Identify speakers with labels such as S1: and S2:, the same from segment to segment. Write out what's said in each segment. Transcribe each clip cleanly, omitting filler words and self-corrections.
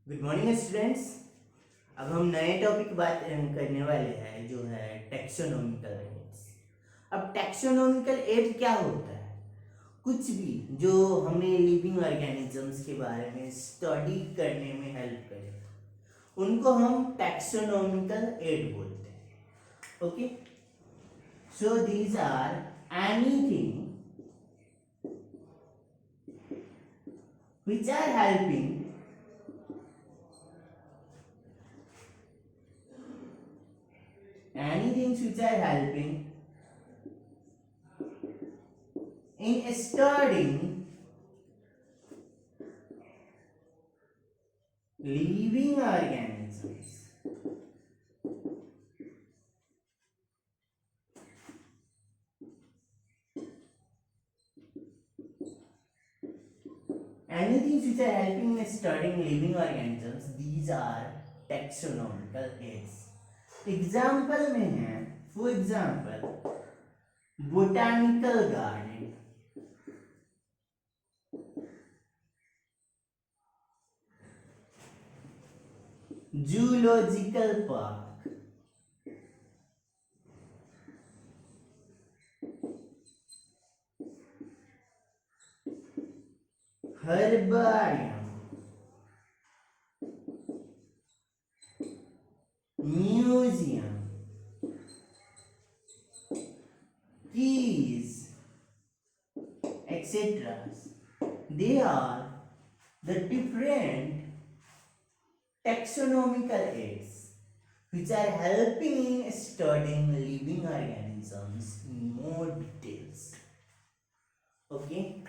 S1: Good morning students. अब हम नए टॉपिक बात करने वाले हैं जो है टैक्सोनॉमिकल एड्स। अब टैक्सोनॉमिकल एड क्या होता है? कुछ भी जो हमें लिविंग ऑर्गेनिजम्स के बारे में स्टडी करने में हेल्प करे उनको हम टैक्सोनॉमिकल एड बोलते हैं। Okay, so these are anything which are helping anything which are helping in studying living organisms. Anything which are helping in studying living organisms, these are taxonomical aids. Example में है, for example botanical garden, zoological park, herbarium, museum, keys, etc. They are the different taxonomical aids which are helping in studying living organisms in more details. Okay,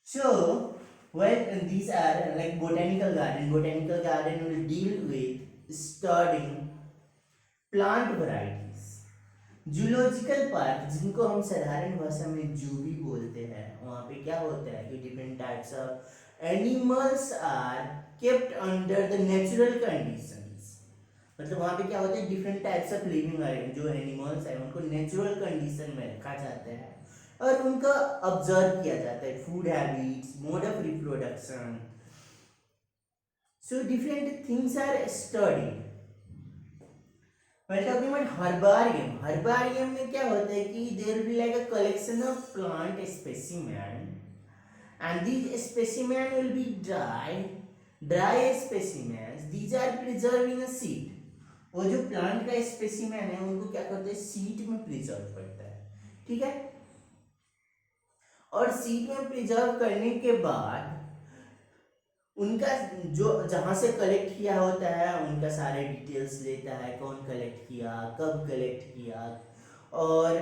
S1: so these are like botanical garden. Botanical garden will deal with studying plant varieties. Zoological park, जिनको हम साधारण भाषा में जू भी बोलते हैं, वहाँ पे क्या होता है कि different types of animals are kept under the natural conditions. मतलब वहाँ पे क्या होता है, डिफरेंट टाइप्स ऑफ लिविंग जो एनिमल्स है उनको नेचुरल कंडीशन में रखा जाता है और उनका ऑब्जर्व किया जाता है, food habits, mode of reproduction, so different things are studied. While talking about herbarium, herbarium में क्या होता है कि there will be like a collection of plant specimen and these specimen will be dry specimens. These are preserved in a sheet. वो जो plant का specimen है उनको क्या करते हैं, सीट में प्रिजर्व करता है, ठीक है। और सीट में प्रिजर्व करने के बाद उनका जो जहाँ से कलेक्ट किया होता है उनका सारे डिटेल्स लेता है, कौन कलेक्ट किया, कब कलेक्ट किया और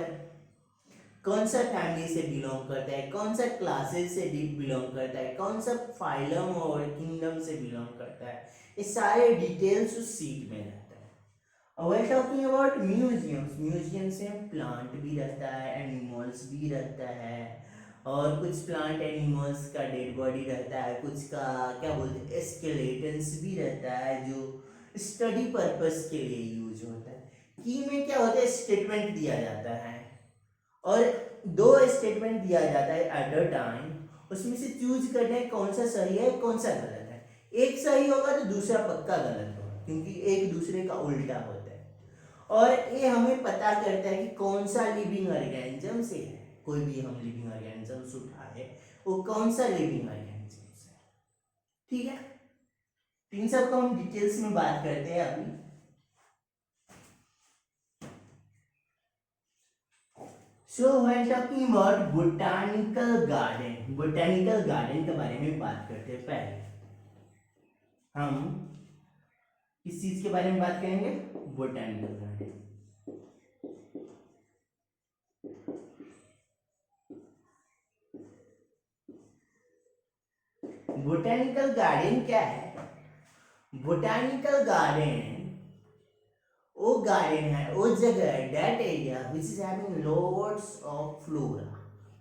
S1: कौन सा फैमिली से बिलोंग करता है, कौन सा क्लासेस से बिलोंग करता है, कौन सा फाइलम और किंगडम से बिलोंग करता है, ये सारे डिटेल्स उस सीट में रहता है। और well talking about museums, museums में प्लांट भी रहता है, एनिमल्स भी रहता है और कुछ प्लांट एनिमल्स का डेड बॉडी रहता है, कुछ का क्या बोलते हैं स्केलेटन्स भी रहता है जो स्टडी पर्पस के लिए यूज होता है। की में क्या होता है, स्टेटमेंट दिया जाता है और दो स्टेटमेंट दिया जाता है एट अ टाइम, उसमें से चूज करना है कौन सा सही है कौन सा गलत है। एक सही होगा तो दूसरा पक्का गलत होगा क्योंकि एक दूसरे का उल्टा होता है और ये हमें पता करता है कि कौन सा लिविंग ऑर्गेनिज्म से है। कोई भी हम लिविंग ऑर्गेनिजम्स उठाए वो कौन सा लिविंग ऑर्गेनिजम्स है, ठीक है। इन सब को हम डिटेल्स में बात करते हैं अभी। So when talking about botanical garden, botanical garden के बारे में बात करते हैं। पहले हम किस चीज के बारे में बात करेंगे, बोटानिकल गार्डन। बोटानिकल गार्डन क्या है? बोटानिकल गार्डन वो गार्डन है, वो जगह है, that area which is having lots of flora,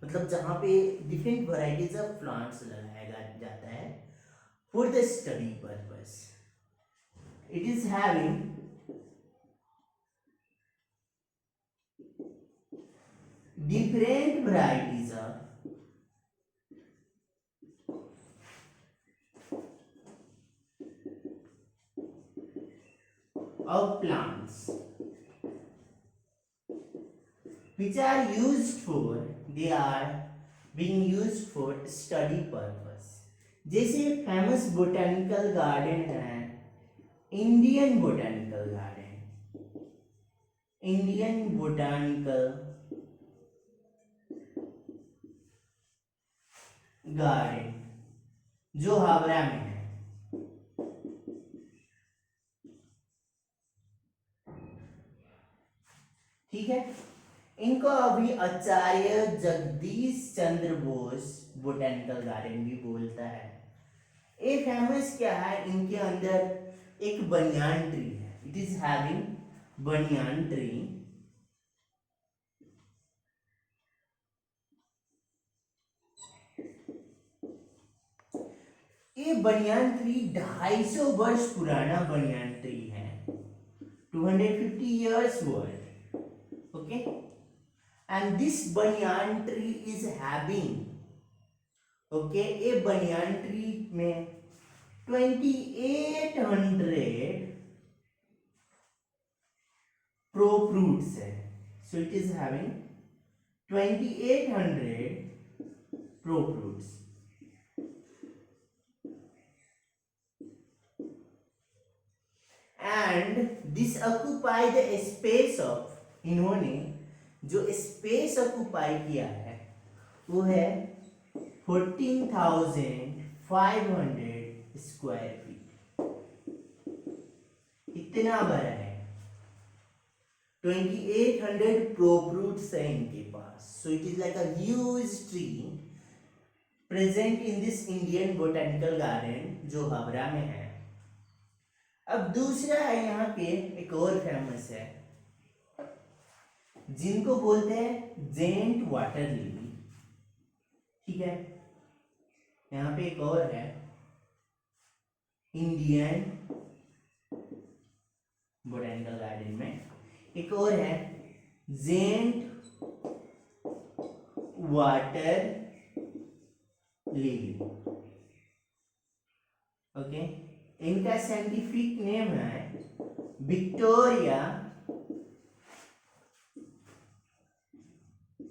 S1: मतलब जहाँ पे डिफरेंट वैरायटीज ऑफ प्लांट्स लगाया जाता है for the study purpose. It is having different varieties of of plants which are used for, they are being used for study purpose. जैसे famous botanical garden है Indian botanical garden, Indian botanical garden जो हावड़ा में है, ठीक है। इनको अभी आचार्य Jagdish Chandra Bose botanical garden भी बोलता है। ये फेमस क्या है, इनके अंदर एक बनियान ट्री है, it is having banyan tree. ये बनियान ट्री 250 वर्ष पुराना बनियान ट्री है, 250 years old, okay, and this banyan tree is having, okay, ये बनियान ट्री में 2800 pro fruits है, so it is having 2800 pro fruits। and this occupy the space of, इन्होंने जो space occupy किया है वो है 14,500 स्क्वायर फीट, इतना बड़ा है। 2800 प्रोफ्रूट्स है इनके पास, so it is like a huge tree present in this Indian botanical garden जो हावड़ा में है। अब दूसरा है यहाँ पे एक और फेमस है जिनको बोलते हैं जेंट वाटर लिली, ठीक है। यहाँ पे एक और है इंडियन बोटेनिकल गार्डन में, एक और है जेंट वाटर लिली, ओके। इनका साइंटिफिक नेम है विक्टोरिया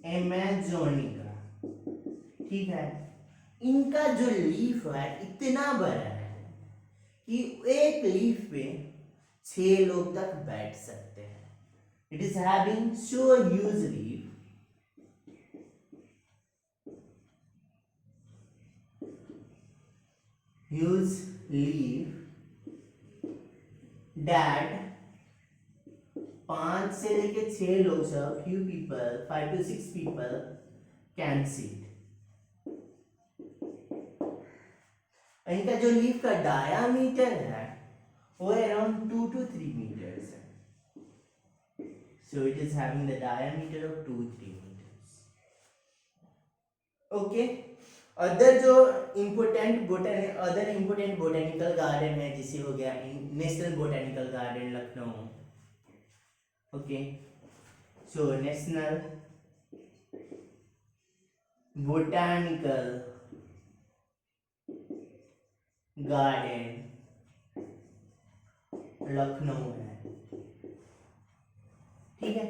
S1: एमेजोनिका, ठीक है। इनका जो लीफ है इतना बड़ा है कि एक लीफ पे 6 लोग तक बैठ सकते हैं। It is having so huge leaf, huge leaf that 5 से लेके 6 लोग, सब few people, 5 to 6 people can sit। इनका जो लीफ का डायामीटर है वो अराउंड 2 to 3 meters है, so it is having the diameter of 2-3 meters, okay। Other जो इम्पोर्टेंट बोटेनिकल गार्डन है जैसे हो गया national botanical garden Lucknow, okay. So national botanical garden Lucknow है, ठीक है।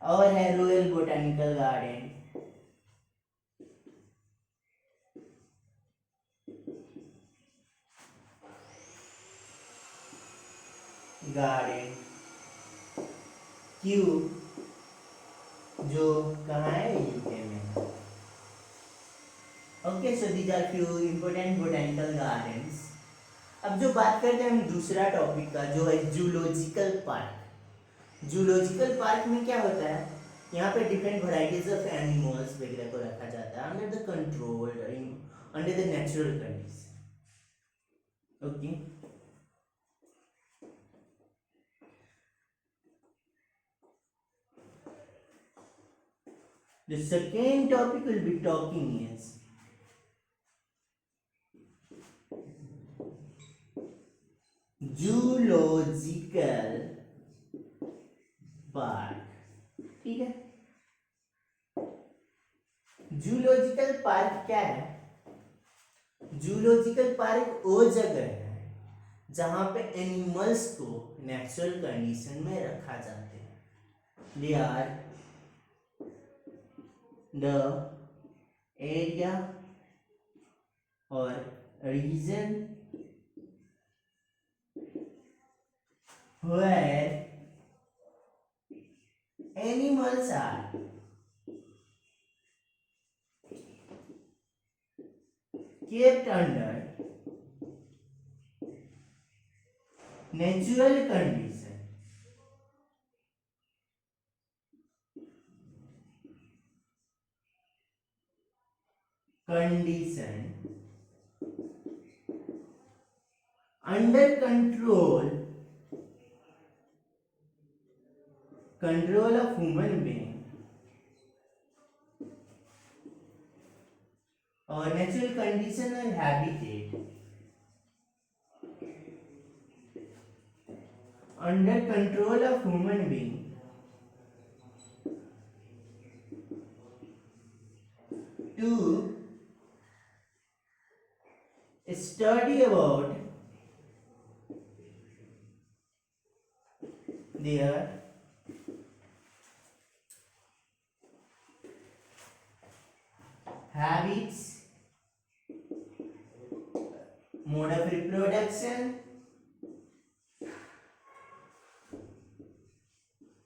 S1: और है रॉयल बोटेनिकल गार्डन, क्यू जो कहाँ है यूके में, okay. So these are few important botanical gardens. अब जो बात करते हैं हम दूसरा टॉपिक का जो है जूलॉजिकल पार्क। जूलॉजिकल पार्क में क्या होता है, यहाँ पे डिफरेंट वैरायटीज ऑफ एनिमल्स वगैरह को रखा जाता है under the control, under the natural condition, okay. The second topic we'll be talking is zoological park, ठीक है। जूलॉजिकल पार्क क्या है? जूलॉजिकल पार्क वो जगह है जहाँ पे एनिमल्स को नेचुरल कंडीशन में रखा जाते हैं. दे आर द एरिया और reason where animals are kept under natural condition under control of human being or natural condition or habitat under control of human being to study about their habits, mode of reproduction,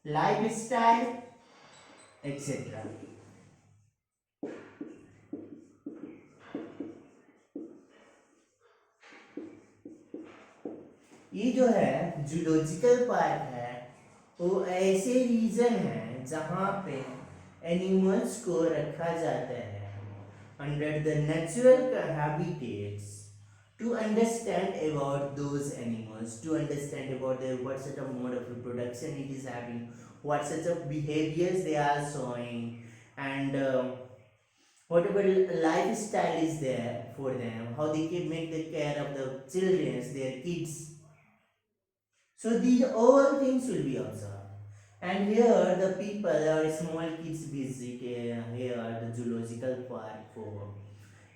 S1: lifestyle, etc. ये जो है zoological park है, वो ऐसे reason है जहाँ पे animals को रखा जाता है under the natural habitats to understand about those animals, to understand about their what sort of mode of reproduction it is having, what such of behaviors they are showing, and whatever lifestyle is there for them, how they can make the care of the children, their kids. So these all things will be observed. And here the people or small kids visit here the zoological park for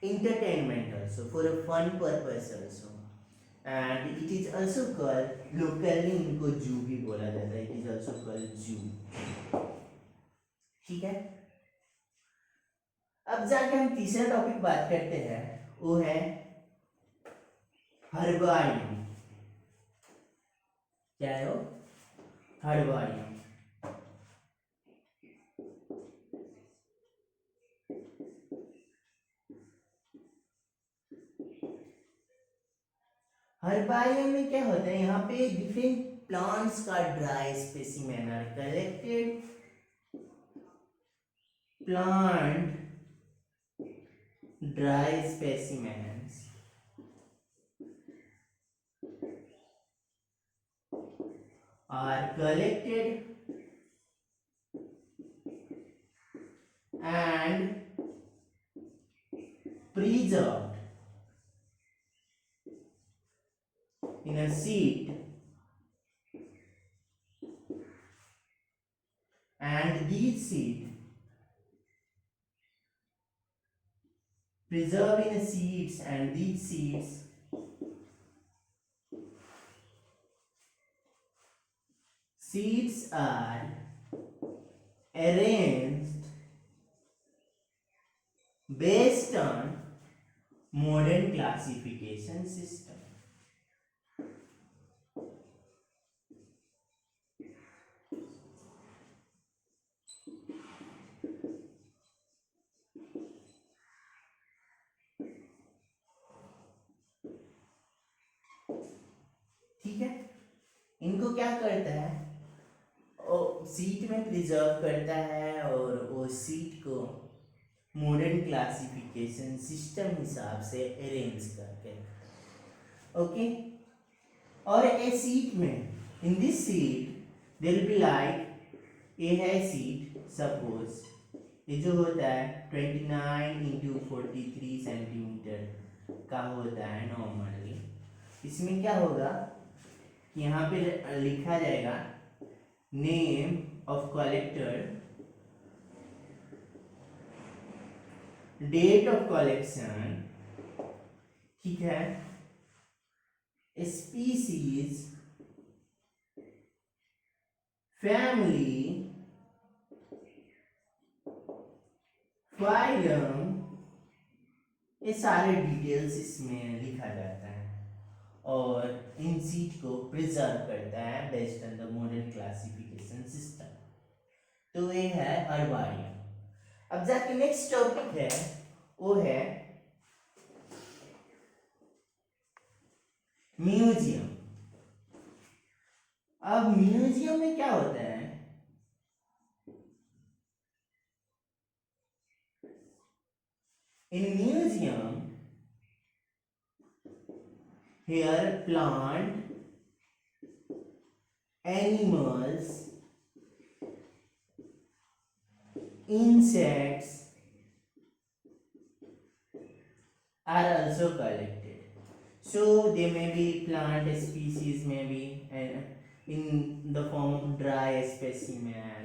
S1: entertainment also, for a fun purpose also. And it is also called, locally इनको जू भी बोला जाता है, it is also called जू. ठीक है. अब जाके हम तीसरा टॉपिक बात करते हैं, वो है हर्बारियम. क्या है वो? हर्बारियम. हर्बारियम में क्या होता है, यहाँ पे डिफरेंट प्लांट्स का dry specimen are collected. Plant dry specimens are collected and preserved in a sheet, and these seeds preserved in seeds, and these seeds are arranged based on modern classification system. ठीक है. इनको क्या करता है, seat में preserve करता है और वो सीट को मॉडर्न क्लासिफिकेशन सिस्टम हिसाब से अरेंज करके. ओके. और ए सीट में, in this sheet there will be like, a है सीट, सपोज ये जो होता है 29 × 43 सेंटीमीटर का होता है नॉर्मली. इसमें क्या होगा कि यहाँ पे लिखा जाएगा name of collector, date of collection, ठीक है, species, family, phylum, ये सारे डिटेल्स इसमें लिखा जाता है और इन सीट को प्रिजर्व करता है based on the modern classification system. तो ये है हर्बारियम। अब जाके नेक्स्ट टॉपिक है वो है म्यूजियम। अब म्यूजियम में क्या होता है, इन museum here plant, animals, insects are also collected. So they may be plant species, maybe in the form of dry specimen,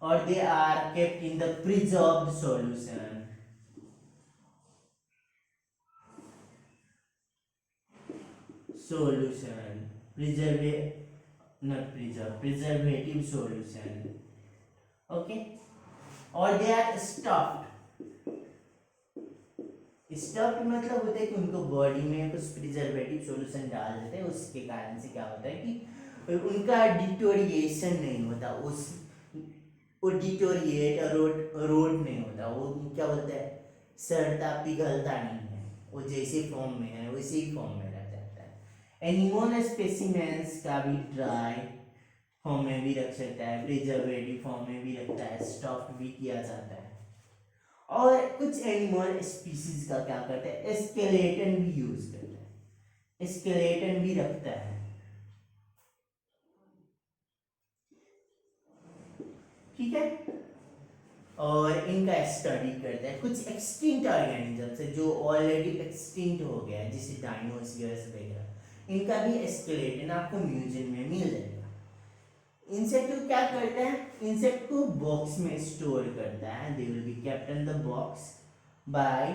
S1: or they are kept in the preserved solution. Preservative solution. Okay, or they are stuffed. Stuffed मतलब होता है कि उनको body में कुछ preservative solution डाल देते हैं, उसके कारण से क्या होता है कि उनका डिटोरिएशन नहीं होता, उस वो डिटोरिएट रोड नहीं होता, वो क्या बोलते हैं, सड़ता पिघलता नहीं है, वो जैसे फॉर्म में है वैसे ही फॉर्म में रह जाता है। एनिमल स्पेसिमेंस का भी ड्राई फॉर्म में भी रख सकता है, प्रिजर्वेटिव फॉर्म में भी रखता है, स्टफ्ड भी किया जाता है। और कुछ एनिमल स्पीसीज का क्या करता है, स्केलेटन भी यूज करता है, स्केलेटन भी रखता है। ठीक है, और इनका स्टडी करता है। कुछ एक्सटिंक्ट ऑर्गेनिजम्स है जो ऑलरेडी एक्सटिंक्ट हो गया है, जैसे डायनोसॉरस वगैरह, इनका भी स्केलेटन आपको म्यूजियम में मिल जाएगा। इंसेक्ट को क्या करता है, इंसेक्ट को बॉक्स में स्टोर करता है, they will be kept in the box by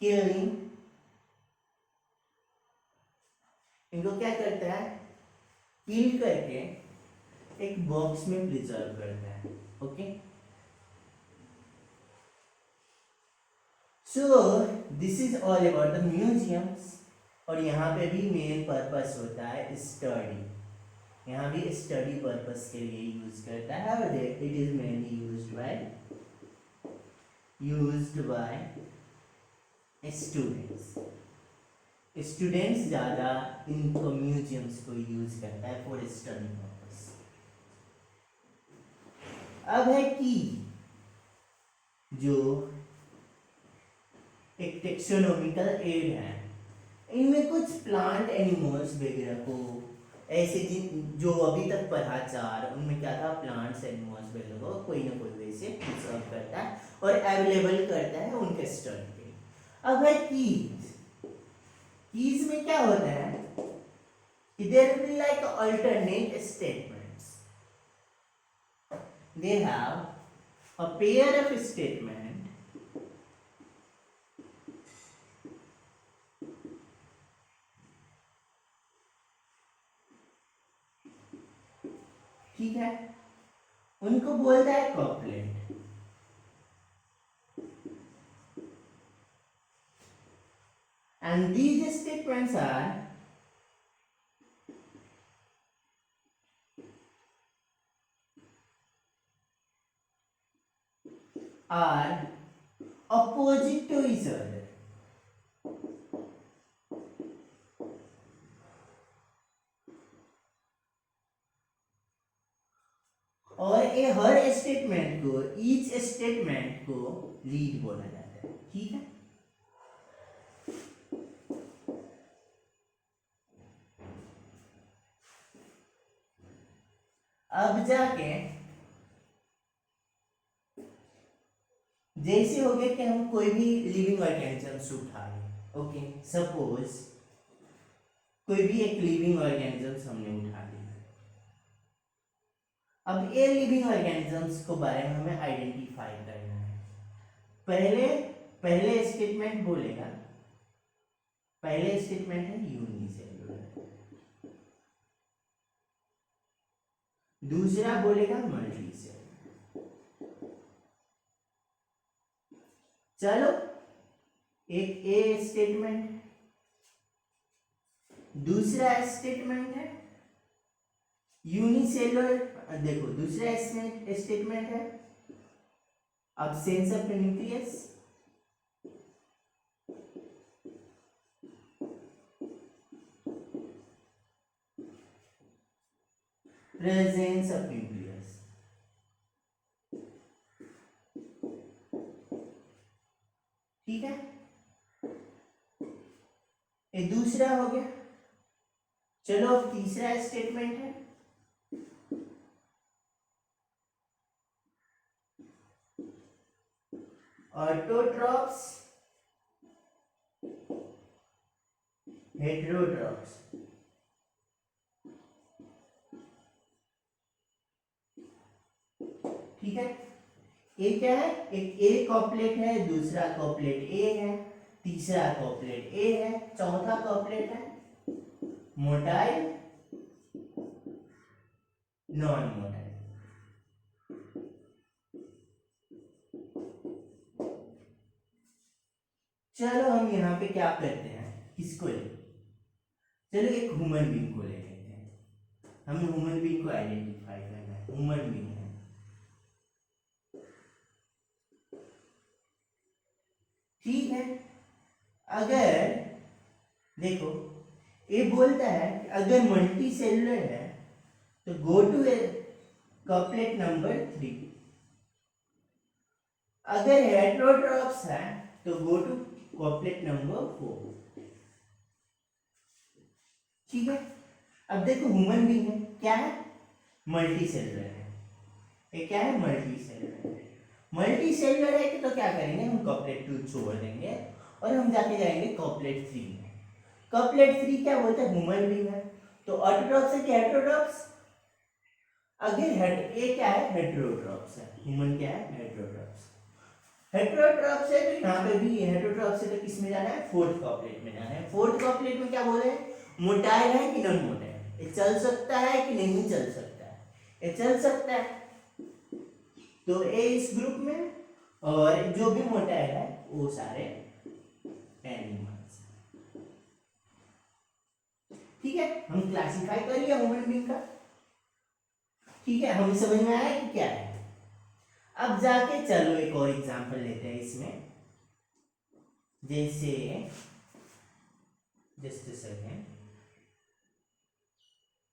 S1: killing. इनको क्या करता है, किल करके एक बॉक्स में प्रिजर्व करता है। Okay, so this is all about the museums. और यहाँ पे भी मेन पर्पस होता है स्टडी, यहाँ भी स्टडी पर्पस के लिए यूज करता है, और it is mainly used by students. Students ज़्यादा इन म्यूजियम्स को यूज करता है फॉर स्टडी पर्पस। अब है कि जो एक टेक्सोनोमिकल एड है, इनमें कुछ प्लांट एनिमल्स वगैरह को ऐसे जो अभी तक पढ़ा चार, उनमें क्या था, प्लांट्स एनिमल्स वगैरह को कोई ना कोई वैसे प्रिजर्व करता है और अवेलेबल करता है उनके स्टडी के लिए। अब है कीज में क्या होता है, there will be like alternate statements, they have a pair of statement ठीक है, उनको बोलता है couplet. And these statements are opposite to each other. और ये हर स्टेटमेंट को, ईच स्टेटमेंट को लीड बोला जाता है। ठीक है, अब जाके जैसे हो गया कि हम कोई भी लिविंग ऑर्गेनिजम्स उठा लें। ओके, सपोज कोई भी एक लिविंग ऑर्गेनिजम्स हमने उठा लिया। अब ये लिविंग ऑर्गेनिजम्स को बारे में हमें आइडेंटिफाई करना है। पहले स्टेटमेंट बोलेगा, पहले स्टेटमेंट है यूनिसेल्युलर, दूसरा बोलेगा मल्टी सेल। चलो एक ए स्टेटमेंट है, दूसरा स्टेटमेंट है यूनिसेलुलर। देखो दूसरा स्टेटमेंट है absence of nucleus, presence of nucleus। ठीक है, ये दूसरा हो गया। चलो अब तीसरा स्टेटमेंट है ऑटोट्रॉप्स हेटेरोट्रॉप्स। ठीक है, ये क्या है, एक ए कॉपलेट है, दूसरा कॉपलेट ए है, तीसरा कॉपलेट ए है, चौथा कॉपलेट है मोटाइल नॉन मोटाइल। चलो हम यहाँ पे क्या करते हैं, किसको ले, चलो एक ह्यूमन बीइंग को ले लेते हैं। हमें ह्यूमन बीइंग को आइडेंटिफाई करना है। ह्यूमन बीइंग है, ठीक है। अगर देखो ये बोलता है कि अगर मल्टी सेलुलर है तो गो टू कॉपलेट नंबर 3, अगर हेटेरोट्रॉप्स है तो गो टू कॉपलेट नंबर 4। ठीक है, अब देखो ह्यूमन बीइंग है, क्या है, मल्टी सेलुलर है। ये क्या है, मल्टी सेलुलर है। मल्टी सेलुलर है कि तो क्या करेंगे, हम कॉपलेट 2 छोड़ देंगे और हम जाके जाएंगे कॉपलेट 3 में। कॉपलेट 3 क्या बोलता है, ह्यूमन बीइंग है, तो ऑटोट्रॉप्स है कि हेटेरोट्रॉप्स, अगर हेड ये क्या है, हेटेरोट्रॉप्स है। ह्यूमन क्या है, हेटेरोट्रॉप्स। हेटेरोट्रॉप्स है तो यहाँ पे भी हेटेरोट्रॉप्स है तो किस में जाना है, फोर्थ कॉपलेट में जाना है। फोर्थ कॉपलेट में क्या बोले, मोटाइल है कि नॉन मोटाइल, ये चल सकता है कि नहीं चल सकता है, ये चल सकता है तो ए इस ग्रुप में, और जो भी मोटाइल है वो सारे एनिमल्स। ठीक है, हम क्लासिफाई कर लिया ह्यूमन बीइंग का। ठीक है, हमें समझ में आया कि क्या है। अब जाके चलो एक और एग्जांपल लेते हैं इसमें, जैसे जस्ट अ सेकेंड,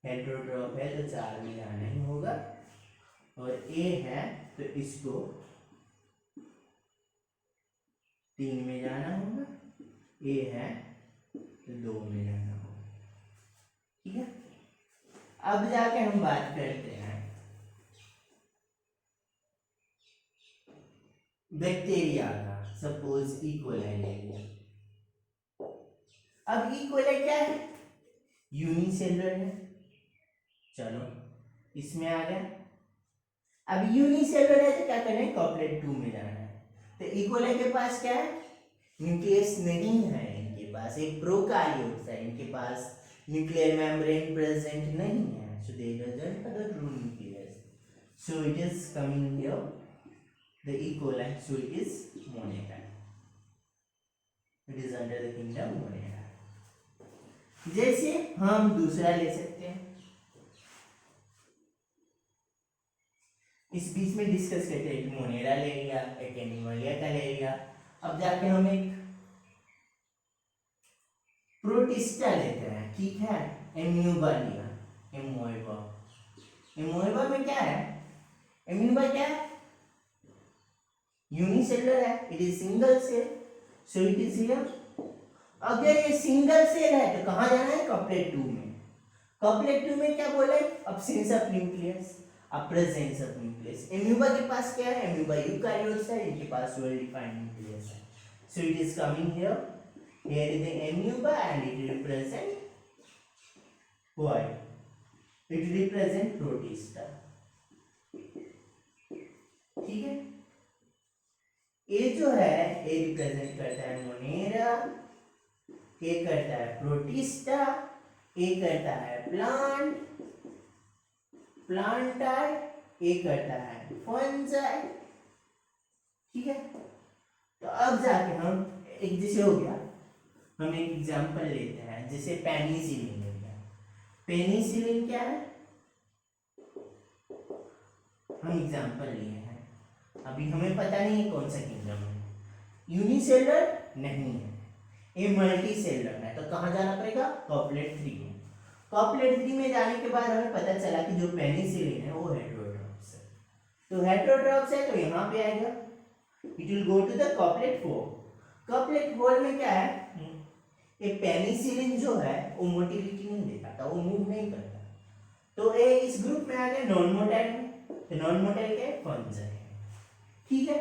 S1: हेटेरोट्रॉप है तो 4 में जाना ही होगा, और ए है तो इसको 3 में जाना होगा, ए है तो 2 में जाना होगा। ठीक है, अब जाके हम बात करते हैं बैक्टीरिया का। सपोज इकोलाई ले लिया, अब इकोलाई क्या है, यूनिसेलुलर है। चलो इसमें आ गया, अब यूनिसेलुलर है तो क्या करना है, कॉपलेट 2 में जाना है। तो इकोलाई के पास क्या है, न्यूक्लियस नहीं है, इनके पास एक प्रोकार्योट्स है, इनके पास न्यूक्लियर मेम्ब्रेन प्रेजेंट नहीं है, so they doesn't have the true nucleus, so it is coming here the E. coli, so it is Monera. It is under the kingdom Monera. जैसे हम दूसरा ले सकते हैं, इस बीच में डिस्कस करते हैं कि मोनेरा ले लिया, एक एनिमलिया का ले लिया। अब जाके हम एक प्रोटिस्टा लेते हैं, ठीक है, एम्यूबा लिया, एमोइबा। एमोइबा में क्या है, एम्यूबा क्या है, यूनिसेलुलर है, it is single cell, so it is here. अगर ये सिंगल सेल है तो कहां जाना है, कॉपलेट 2 में। कॉपलेट 2 में क्या बोले, अब्सेंस ऑफ न्यूक्लियस, अब प्रेजेंस ऑफ न्यूक्लियस। एम्यूबा के पास क्या है, एम्यूबा यूकारियोट्स है, इनके पास वेल डिफाइंड न्यूक्लियस है, so it is coming here, here is the amoeba and it represent what, it represent protista. ठीक है, ये जो है ये रिप्रेजेंट करता है मोनेरा, ये करता है प्रोटिस्टा, ये करता है प्लांट, प्लांटाई, ये करता है फंजाई। ठीक है, तो अब जाके हम एक, जैसे हो गया, हम एक एग्जांपल लेते हैं, जैसे पेनिसिलिन हो गया। पेनिसिलिन क्या है, हम एग्जांपल लिए हैं, अभी हमें पता नहीं है कौन सा किंगडम है। यूनिसेलुलर नहीं है, ये मल्टी सेलुलर है, तो कहाँ जाना पड़ेगा, कॉपलेट 3 में। कॉपलेट 3 में जाने के बाद हमें पता चला कि जो पेनिसिलिन है वो हेटेरोट्रॉप्स है, तो हेटेरोट्रॉप्स है तो यहाँ पे आएगा, it will go to the couplet 4। Couplet 4 में क्या है, ये पेनिसिलिन जो है वो मोटिलिटी नहीं देता, वो मूव नहीं करता, तो ये इस ग्रुप में आ गया नॉन मोटाइल में, तो नॉन मोटाइल के फंजाई है। ठीक है,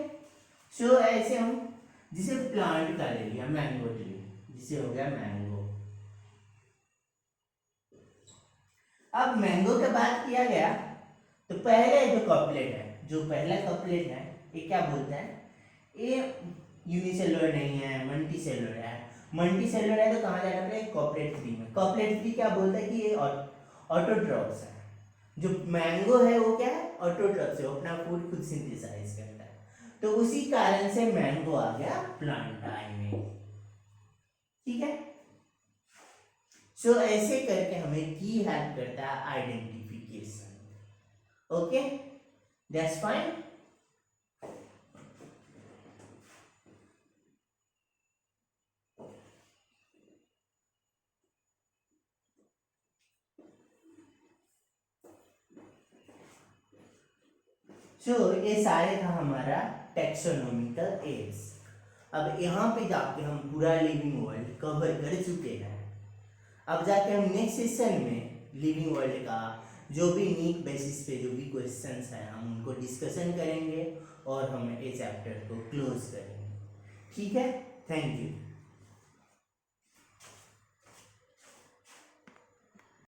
S1: सो ऐसे हम, जिसे प्लांट का ले लिया मैंगो ट्री, जिसे हो गया मैंगो। अब मैंगो का बात किया गया, तो पहले जो कॉपलेट है, जो पहला कॉपलेट है, ये क्या बोलता है, ये यूनिसेलुलर नहीं है, मल्टी सेलुलर है। मल्टी सेलुलर है तो कहाँ जाना पड़ेगा, कॉपलेट 3 में। कॉपलेट 3 क्या बोलता है कि ये ऑटोट्रॉप्स है। जो मैंगो है वो क्या है, ऑटोट्रॉप्स है, वो अपना फूड खुद सिंथेसाइज करता है, तो उसी कारण से मैंगो आ गया प्लांटाई में। ठीक है, सो ऐसे करके हमें की हेल्प करता है identification. Okay, that's fine. So ये सारे था हमारा टेक्सोनोमिकल एड्स। अब यहाँ पे जाके हम पूरा लिविंग वर्ल्ड कवर कर चुके हैं। अब जाके हम नेक्स्ट सेशन में लिविंग वर्ल्ड का जो भी नीक बेसिस पे जो भी क्वेश्चंस हैं हम उनको डिस्कशन करेंगे और हम ये चैप्टर को क्लोज करेंगे। ठीक है, थैंक यू।